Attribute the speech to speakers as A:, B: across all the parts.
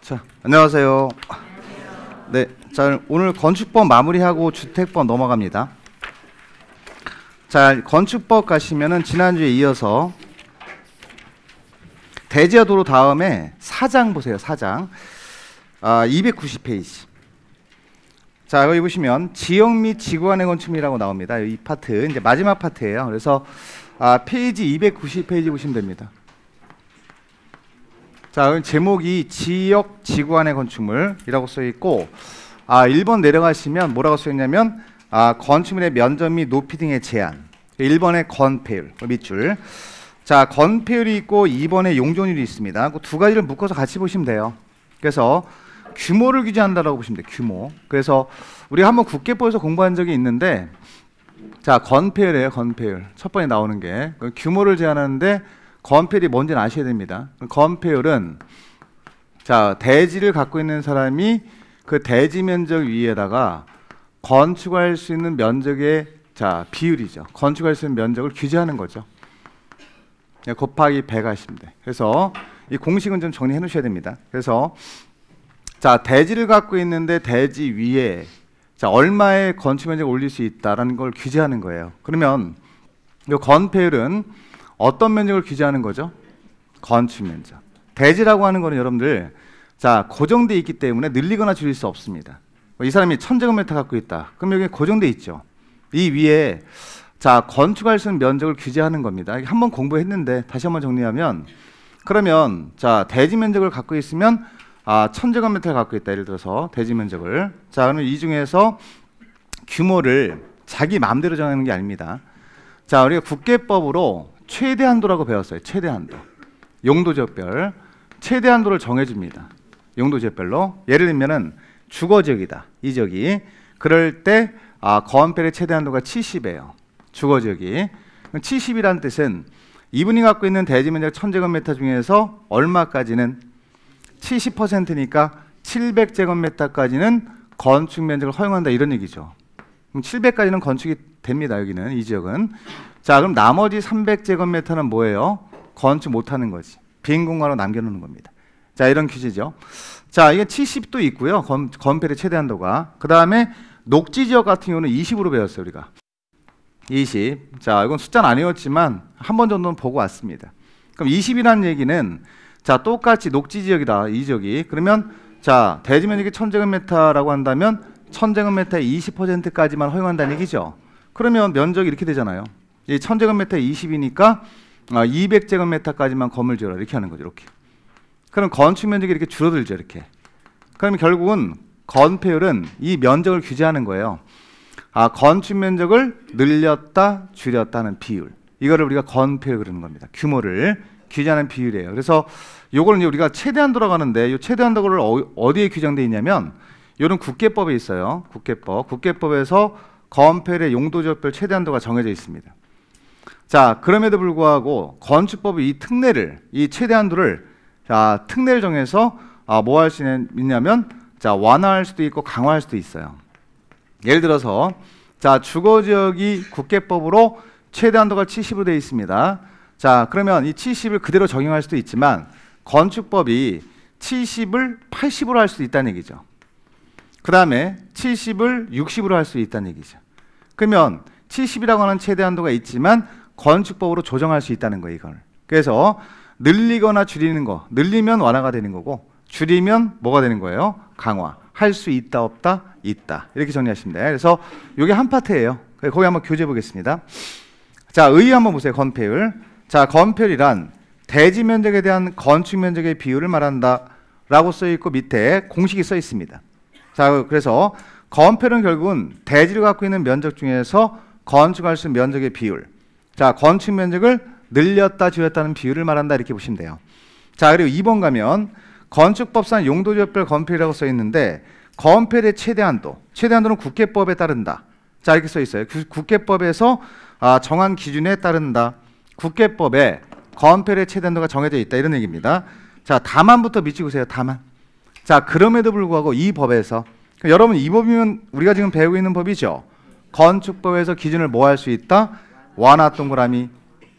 A: 자, 안녕하세요. 네, 자, 오늘 건축법 마무리하고 주택법 넘어갑니다. 자, 건축법 가시면은 지난주에 이어서 대지와 도로 다음에 4장 보세요. 4장 290페이지. 자, 여기 보시면 지역 및 지구 간의 건축물이라고 나옵니다. 이 파트 이제 마지막 파트예요. 그래서 페이지 290페이지 보시면 됩니다. 자, 제목이 지역 지구 간의 건축물이라고 써 있고 1번 내려가시면 뭐라고 써 있냐면 건축물의 면적 및 높이 등의 제한. 1번에 건폐율 밑줄. 자, 건폐율이 있고 2번에 용적률이 있습니다. 그 두 가지를 묶어서 같이 보시면 돼요. 그래서 규모를 규제한다라고 보시면 돼요. 규모. 그래서 우리가 한번 국계법에서 공부한 적이 있는데, 자, 건폐율이에요. 건폐율. 첫 번에 나오는 게 규모를 제한하는데 건폐율이 뭔지는 아셔야 됩니다. 건폐율은 자, 대지를 갖고 있는 사람이 그 대지 면적 위에다가 건축할 수 있는 면적의 비율이죠. 건축할 수 있는 면적을 규제하는 거죠. 곱하기 100 하시면 돼. 그래서 이 공식은 좀 정리해 놓으셔야 됩니다. 그래서 자, 대지를 갖고 있는데 대지 위에 얼마의 건축 면적을 올릴 수 있다라는 걸 규제하는 거예요. 그러면 이 건폐율은 어떤 면적을 규제하는 거죠? 건축 면적. 대지라고 하는 거는 여러분들 고정돼 있기 때문에 늘리거나 줄일 수 없습니다. 이 사람이 1000제곱미터 갖고 있다. 그럼 여기 고정돼 있죠. 이 위에 건축할 수 있는 면적을 규제하는 겁니다. 한번 공부했는데 다시 한번 정리하면, 그러면 대지 면적을 갖고 있으면 1000제곱미터를 갖고 있다. 예를 들어서 대지 면적을. 그러면 이 중에서 규모를 자기 마음대로 정하는 게 아닙니다. 우리가 국계법으로 최대 한도라고 배웠어요. 최대 한도. 용도 지역별 최대 한도를 정해줍니다. 용도 지역별로. 예를 들면은 주거 지역이다. 이 지역이. 그럴 때 건폐율의 최대 한도가 70이에요. 주거 지역이. 70이라는 뜻은 이분이 갖고 있는 대지 면적 1000제곱미터 중에서 얼마까지는 70%니까 700제곱미터까지는 건축 면적을 허용한다, 이런 얘기죠. 그럼 700까지는 건축이 됩니다. 여기는 이 지역은. 자, 그럼 나머지 300제곱미터는 뭐예요? 건축 못하는 거지. 빈 공간으로 남겨놓는 겁니다. 자, 이런 규제죠. 자, 이게 70도 있고요. 건폐율의 최대 한도가. 그 다음에 녹지 지역 같은 경우는 20으로 배웠어요, 우리가. 20. 자, 이건 숫자는 아니었지만 한 번 정도는 보고 왔습니다. 그럼 20이라는 얘기는 똑같이 녹지 지역이다, 이 지역이. 그러면 대지 면적이 1000제곱미터라고 한다면 1000제곱미터의 20%까지만 허용한다는 얘기죠. 그러면 면적이 이렇게 되잖아요. 이 1000제곱미터에 20이니까 200제곱미터까지만 건물 지어라, 이렇게 하는 거죠. 이렇게. 그럼 건축 면적이 이렇게 줄어들죠, 이렇게. 그러면 결국은 건폐율은 이 면적을 규제하는 거예요. 건축 면적을 늘렸다 줄였다는 비율, 이거를 우리가 건폐율 그러는 겁니다. 규모를 규제하는 비율이에요. 그래서 요거는 우리가 최대 한도라고 하는데, 이 최대 한도를 어디에 규정되어 있냐면 요런 국계법에 있어요. 국계법에서 건폐율의 용도 지역별 최대 한도가 정해져 있습니다. 자, 그럼에도 불구하고 건축법이 이 특례를, 이 최대 한도를 특례를 정해서 뭐 할 수 있냐면 완화할 수도 있고 강화할 수도 있어요. 예를 들어서 주거 지역이 국계법으로 최대 한도가 70으로 되어 있습니다. 자, 그러면 이 70을 그대로 적용할 수도 있지만 건축법이 70을 80으로 할 수도 있다는 얘기죠. 그 다음에 70을 60으로 할 수 있다는 얘기죠. 그러면 70이라고 하는 최대 한도가 있지만 건축법으로 조정할 수 있다는 거예요, 이걸. 그래서 늘리거나 줄이는 거, 늘리면 완화가 되는 거고 줄이면 뭐가 되는 거예요? 강화. 할 수 있다, 없다? 있다. 이렇게 정리하시면 돼요. 그래서 이게 한 파트예요. 거기 한번 교재 보겠습니다. 자, 의 한번 보세요. 건폐율. 자, 건폐율이란 대지 면적에 대한 건축 면적의 비율을 말한다 라고 써 있고 밑에 공식이 써 있습니다. 자, 그래서 건폐율은 결국은 대지를 갖고 있는 면적 중에서 건축할 수 있는 면적의 비율. 자, 건축 면적을 늘렸다 줄였다는 비율을 말한다, 이렇게 보시면 돼요. 자, 그리고 2번 가면 건축법상 용도 지역별 건폐율이라고 써 있는데 건폐율의 최대 한도. 최대 한도는 국계법에 따른다. 자, 이렇게 써 있어요. 국계법에서 정한 기준에 따른다. 국계법에 건폐율의 최대 한도가 정해져 있다, 이런 얘기입니다. 자, 다만부터 밑줄으세요. 다만. 자, 그럼에도 불구하고 이 법에서, 여러분 이 법이면 우리가 지금 배우고 있는 법이죠. 건축법에서 기준을 뭐 할 수 있다? 완화 동그라미,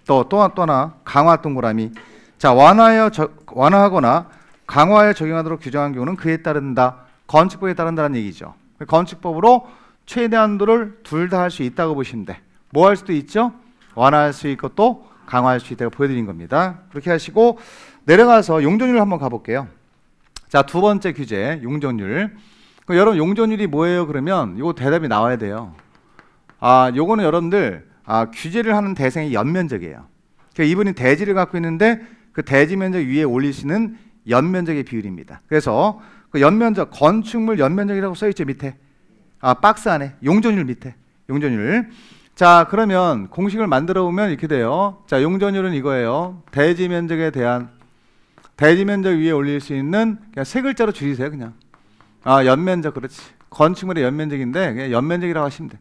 A: 또나 강화 동그라미. 자, 완화하거나 강화에 적용하도록 규정한 경우는 그에 따른다. 건축법에 따른다는 얘기죠. 건축법으로 최대한도를 둘 다 할 수 있다고 보시면 돼. 뭐 할 수도 있죠? 완화할 수 있고 또 강화할 수 있다고 보여드린 겁니다. 그렇게 하시고 내려가서 용적률 한번 가볼게요. 자, 두 번째 규제 용적률. 여러분 용적률이 뭐예요? 그러면 이거 대답이 나와야 돼요. 요거는 여러분들 규제를 하는 대상이 연면적이에요. 그러니까 이분이 대지를 갖고 있는데 그 대지 면적 위에 올리시는 연면적의 비율입니다. 그래서 그 연면적, 건축물 연면적이라고 써있죠 밑에. 박스 안에 용적률 밑에 용적률. 자, 그러면 공식을 만들어 보면 이렇게 돼요. 자, 용적률은 이거예요. 대지 면적 위에 올릴 수 있는 그냥 세 글자로 줄이세요. 그냥 연면적. 그렇지. 건축물의 연면적인데 그냥 연면적이라고 하시면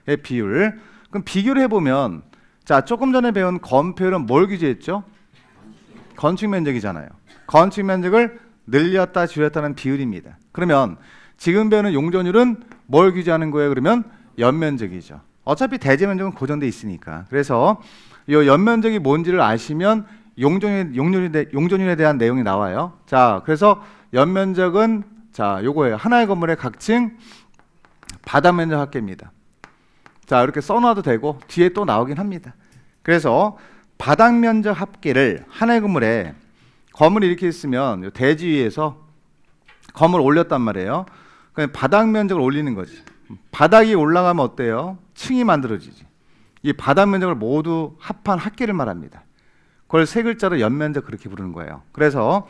A: 돼. 비율. 그럼 비교를 해보면 자, 조금 전에 배운 건폐율은 뭘 규제했죠? 건축 면적이잖아요. 건축 면적을 늘렸다 줄였다는 비율입니다. 그러면 지금 배우는 용적률은 뭘 규제하는 거예요? 그러면 연면적이죠. 어차피 대지 면적은 고정돼 있으니까. 그래서 이 연면적이 뭔지를 아시면 용적률에 대한 내용이 나와요. 자, 그래서 연면적은 자, 요거예요. 하나의 건물의 각층 바닥 면적 합계입니다. 자, 이렇게 써놔도 되고 뒤에 또 나오긴 합니다. 그래서 바닥 면적 합계를 하나의 건물에 건물이 이렇게 있으면 요 대지 위에서 건물을 올렸단 말이에요. 그냥 바닥 면적을 올리는 거지. 바닥이 올라가면 어때요? 층이 만들어지지. 이 바닥 면적을 모두 합한 합계를 말합니다. 그걸 세 글자로 연면적 그렇게 부르는 거예요. 그래서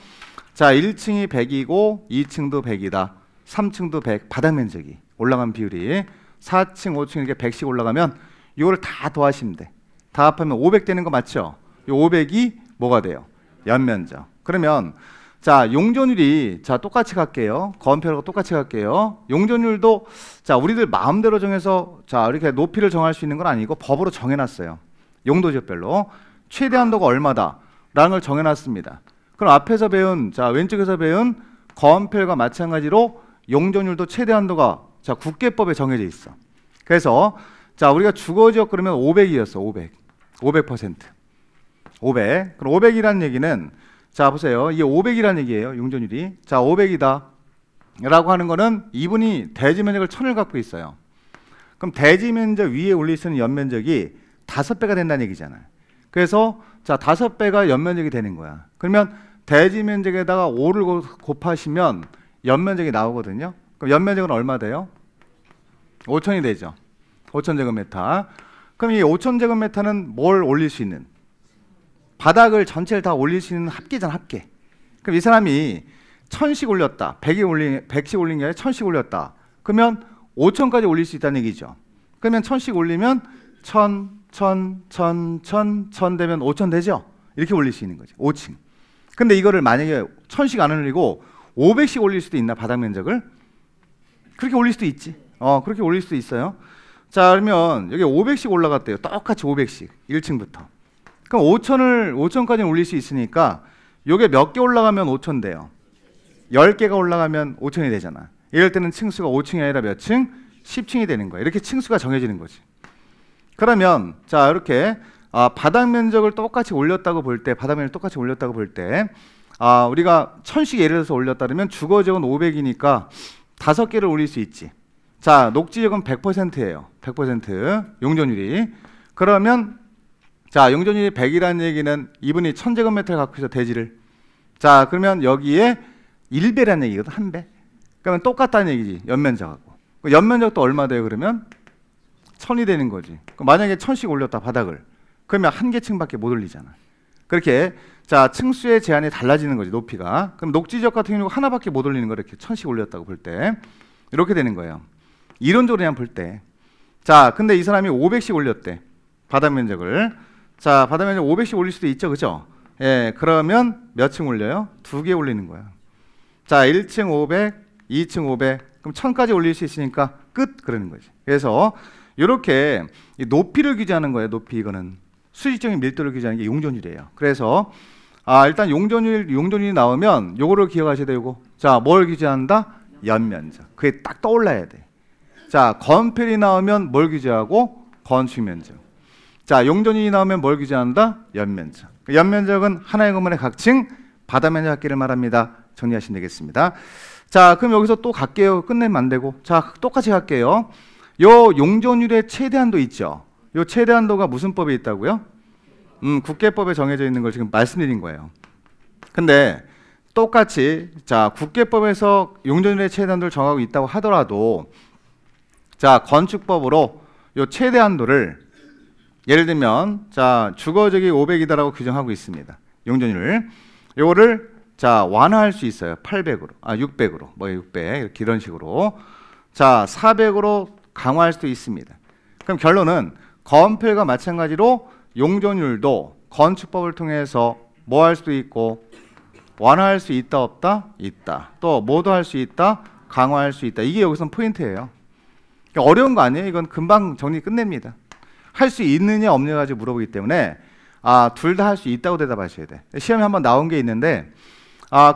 A: 자, 1층이 100이고 2층도 100이다. 3층도 100. 바닥 면적이 올라간 비율이 4층, 5층 이렇게 100씩 올라가면 이거를 다 더하시면 돼. 다 합하면 500 되는 거 맞죠? 이 500이 뭐가 돼요? 연면적. 그러면 자, 용적률이 자, 똑같이 갈게요. 건폐율하고 똑같이 갈게요. 용적률도 자, 우리들 마음대로 정해서 자, 이렇게 높이를 정할 수 있는 건 아니고 법으로 정해놨어요. 용도지역별로 최대한도가 얼마다 라는 걸 정해놨습니다. 그럼 앞에서 배운 자, 왼쪽에서 배운 건폐율과 마찬가지로 용적률도 최대한도가 자, 국계법에 정해져 있어. 그래서 자, 우리가 주거지역 그러면 500이었어. 500%. 500. 그럼 500이라는 얘기는 자, 보세요. 이게 500이라는 얘기예요. 용적률이. 자, 500이다 라고 하는 거는 이분이 대지 면적을 1000을 갖고 있어요. 그럼 대지 면적 위에 올릴 수 있는 연면적이 5배가 된다는 얘기잖아요. 그래서 자, 5배가 연면적이 되는 거야. 그러면 대지 면적에다가 5를 곱하시면 연면적이 나오거든요. 그럼 연면적은 얼마 돼요? 5000이 되죠. 5000제곱미터. 그럼 이 5000제곱미터는 뭘 올릴 수 있는? 바닥을 전체를 다 올릴 수 있는 합계잖아, 합계. 그럼 이 사람이 1000씩 올렸다. 100씩 올린 게 아니라 1000씩 올렸다. 그러면 5000까지 올릴 수 있다는 얘기죠. 그러면 1000씩 올리면 1000, 1000, 1000, 1000, 1000 되면 5000 되죠? 이렇게 올릴 수 있는 거죠. 5층. 근데 이거를 만약에 1000씩 안 올리고 500씩 올릴 수도 있나, 바닥 면적을? 그렇게 올릴 수도 있지. 그렇게 올릴 수도 있어요. 자, 그러면 여기 500씩 올라갔대요. 똑같이 500씩. 1층부터. 그럼 5000까지 올릴 수 있으니까 요게 몇 개 올라가면 5000 돼요? 10개가 올라가면 5000이 되잖아. 이럴 때는 층수가 5층이 아니라 몇 층? 10층이 되는 거야. 이렇게 층수가 정해지는 거지. 그러면 자, 이렇게 바닥 면적을 똑같이 올렸다고 볼 때, 바닥 면적을 똑같이 올렸다고 볼 때, 우리가 1000씩 예를 들어서 올렸다 그러면 주거지역은 500이니까 5개를 올릴 수 있지. 자, 녹지역은 100%예요. 100% 용적률이. 그러면 자, 용적률이 100이라는 얘기는 이분이 1000제곱미터를 갖고 있어, 대지를. 자, 그러면 여기에 1배라는 얘기거든, 1배. 그러면 똑같다는 얘기지, 연면적하고. 연면적도 얼마 돼요, 그러면? 1000이 되는 거지. 만약에 1000씩 올렸다, 바닥을. 그러면 한 개 층밖에 못 올리잖아. 그렇게 자, 층수의 제한이 달라지는 거지, 높이가. 그럼 녹지지역 같은 경우 하나밖에 못 올리는 거, 이렇게 1000씩 올렸다고 볼 때. 이렇게 되는 거예요. 이론적으로 그냥 볼 때. 자, 근데 이 사람이 500씩 올렸대, 바닥 면적을. 자, 바닥 면적 500씩 올릴 수도 있죠, 그죠? 예, 그러면 몇 층 올려요? 2개 올리는 거야. 자, 1층 500, 2층 500. 그럼 1000까지 올릴 수 있으니까 끝, 그러는 거지. 그래서 이렇게 높이를 규제하는 거예요. 높이. 이거는 수직적인 밀도를 규제하는 게 용적률이에요. 그래서 일단 용적률이 나오면 요거를 기억하셔야 되고, 자, 뭘 규제한다? 연면적. 그게 딱 떠올라야 돼. 자, 건폐율이 나오면 뭘 규제하고? 건축 면적. 자, 용적률이 나오면 뭘 규제한다? 연면적. 연면적은 하나의 건물의 각층 바닥 면적 합계를 말합니다. 정리하시면 되겠습니다. 자, 그럼 여기서 또 갈게요. 끝내면 안 되고. 자, 똑같이 갈게요. 요 용존율의 최대한도 있죠. 요 최대한도가 무슨 법에 있다고요? 국계법에 정해져 있는 걸 지금 말씀드린 거예요. 근데 똑같이 자, 국계법에서 용존율의 최대한도를 정하고 있다고 하더라도 자, 건축법으로 요 최대한도를 예를 들면 자, 주거지역이 500이다라고 규정하고 있습니다. 용존율. 요거를 자, 완화할 수 있어요. 800으로. 600으로. 뭐 600 이렇게 이런 식으로. 자, 400으로 강화할 수도 있습니다. 그럼 결론은 건폐율과 마찬가지로 용존율도 건축법을 통해서 뭐 할 수도 있고 완화할 수 있다 없다? 있다. 또 뭐도 할 수 있다? 강화할 수 있다. 이게 여기서 포인트예요. 그러니까 어려운 거 아니에요. 이건 금방 정리 끝냅니다. 할 수 있느냐 없느냐 가지고 물어보기 때문에 둘 다 할 수 있다고 대답하셔야 돼. 시험에 한번 나온 게 있는데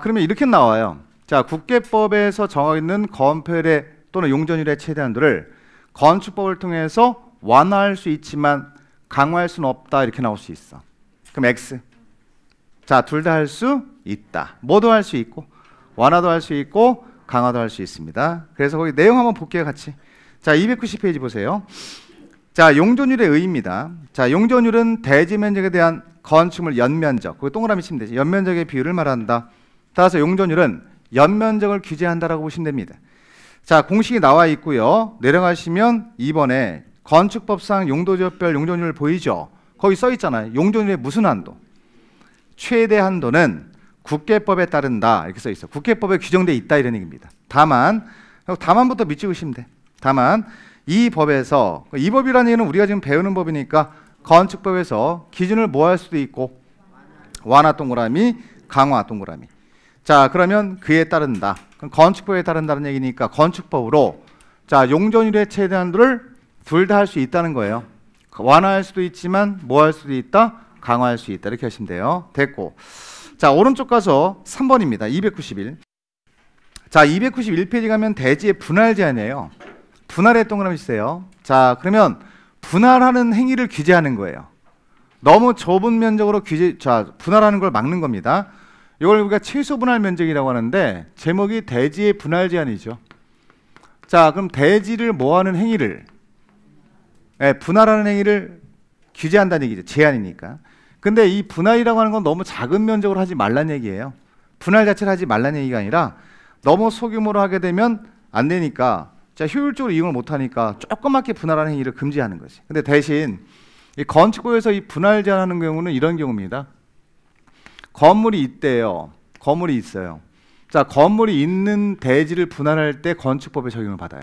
A: 그러면 이렇게 나와요. 자, 국계법에서 정하고 있는 건폐율의 또는 용존율의 최대한도를 건축법을 통해서 완화할 수 있지만 강화할 수는 없다 이렇게 나올 수 있어. 그럼 X. 자, 둘 다 할 수 있다. 뭐도 할 수 있고 완화도 할 수 있고 강화도 할 수 있습니다. 그래서 거기 내용 한번 볼게요 같이. 자, 290페이지 보세요. 자, 용존율의 의의입니다. 자, 용존율은 대지 면적에 대한 건축물 연면적, 거기 동그라미 치면 되지. 연면적의 비율을 말한다. 따라서 용존율은 연면적을 규제한다라고 보시면 됩니다. 자, 공식이 나와 있고요. 내려가시면 2번에 건축법상 용도지역별 용존율 보이죠? 거기 써 있잖아요. 용존율의 무슨 한도? 최대 한도는 국계법에 따른다 이렇게 써 있어. 국계법에 규정돼 있다 이런 얘기입니다. 다만부터 밑줄으시면 돼. 다만 이 법에서 이 법이라는 얘기는 우리가 지금 배우는 법이니까 건축법에서 기준을 뭐 할 수도 있고 완화 동그라미, 강화 동그라미. 자, 그러면 그에 따른다. 그럼 건축법에 따른다는 얘기니까 건축법으로 자, 용존율의 최대 한도를 둘 다 할 수 있다는 거예요. 완화할 수도 있지만 뭐 할 수도 있다? 강화할 수 있다. 이렇게 하시면 돼요. 됐고. 자, 오른쪽 가서 3번입니다. 291. 자, 291페이지 가면 대지의 분할 제한이에요. 분할의 동그라미 주세요. 자, 그러면 분할하는 행위를 규제하는 거예요. 너무 좁은 면적으로 분할하는 걸 막는 겁니다. 이걸 우리가 최소 분할 면적이라고 하는데 제목이 대지의 분할 제한이죠. 자, 그럼 대지를 뭐하는 행위를 분할하는 행위를 규제한다는 얘기죠. 제한이니까. 근데 이 분할이라고 하는 건 너무 작은 면적으로 하지 말란 얘기예요. 분할 자체를 하지 말란 얘기가 아니라 너무 소규모로 하게 되면 안 되니까 자, 효율적으로 이용을 못하니까 조그맣게 분할하는 행위를 금지하는 거지. 근데 대신 이 건축법에서 이 분할 제한하는 경우는 이런 경우입니다. 건물이 있대요. 건물이 있어요. 자, 건물이 있는 대지를 분할할 때 건축법에 적용을 받아요.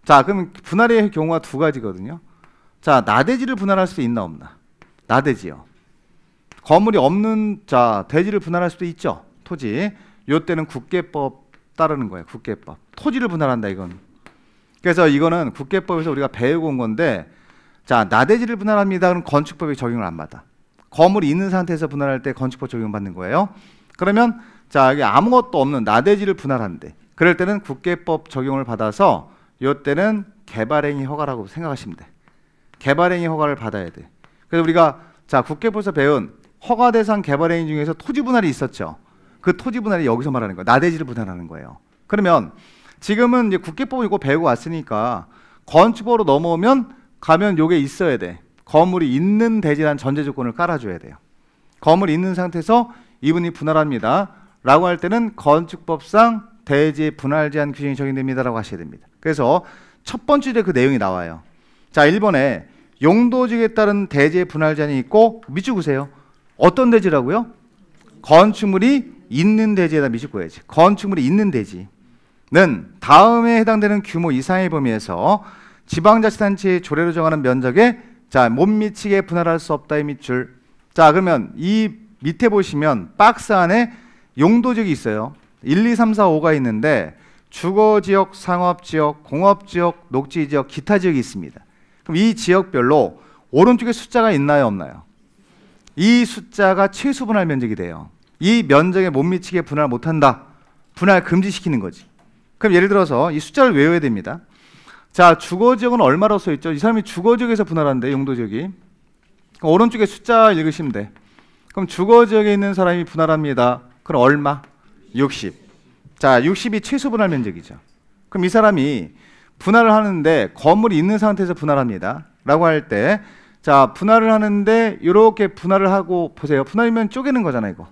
A: 자, 그럼 분할의 경우가 두 가지거든요. 자, 나대지를 분할할 수 있나 없나? 나대지요. 건물이 없는 자 대지를 분할할 수도 있죠. 토지. 요때는 국계법 따르는 거예요. 국계법. 토지를 분할한다 이건. 그래서 이거는 국계법에서 우리가 배우고 온 건데 자, 나대지를 분할합니다. 그럼 건축법에 적용을 안 받아. 건물이 있는 상태에서 분할할 때 건축법 적용받는 거예요. 그러면 자, 여기 아무것도 없는 나대지를 분할한대. 그럴 때는 국계법 적용을 받아서 요때는 개발행위 허가라고 생각하시면 돼. 개발행위 허가를 받아야 돼. 그래서 우리가 자, 국계법에서 배운 허가 대상 개발행위 중에서 토지 분할이 있었죠. 그 토지 분할이 여기서 말하는 거예요. 나대지를 분할하는 거예요. 그러면 지금은 이제 국계법 이거 배우고 왔으니까 건축법으로 넘어오면 가면 요게 있어야 돼. 건물이 있는 대지라는 전제 조건을 깔아줘야 돼요. 건물이 있는 상태에서 이분이 분할합니다. 라고 할 때는 건축법상 대지 분할 제한 규정이 적용됩니다. 라고 하셔야 됩니다. 그래서 첫 번째 그 내용이 나와요. 자, 1번에 용도지역에 따른 대지의 분할 제한이 있고 밑줄 그으세요. 어떤 대지라고요? 건축물이 있는 대지에다 밑줄 그어야지. 건축물이 있는 대지는 다음에 해당되는 규모 이상의 범위에서 지방자치단체의 조례로 정하는 면적에 자, 못 미치게 분할할 수 없다의 밑줄. 자, 그러면 이 밑에 보시면 박스 안에 용도지역이 있어요. 1, 2, 3, 4, 5가 있는데 주거지역, 상업지역, 공업지역, 녹지지역, 기타 지역이 있습니다. 그럼 이 지역별로 오른쪽에 숫자가 있나요 없나요? 이 숫자가 최소 분할 면적이 돼요. 이 면적에 못 미치게 분할 못한다. 분할 금지시키는 거지. 그럼 예를 들어서 이 숫자를 외워야 됩니다. 자, 주거지역은 얼마로 써있죠? 이 사람이 주거지역에서 분할한대, 용도지역이. 그럼 오른쪽에 숫자 읽으시면 돼. 그럼 주거지역에 있는 사람이 분할합니다. 그럼 얼마? 60. 자, 60이 최소 분할 면적이죠. 그럼 이 사람이 분할을 하는데 건물이 있는 상태에서 분할합니다. 라고 할 때, 자, 분할을 하는데 이렇게 분할을 하고 보세요. 분할이면 쪼개는 거잖아요, 이거.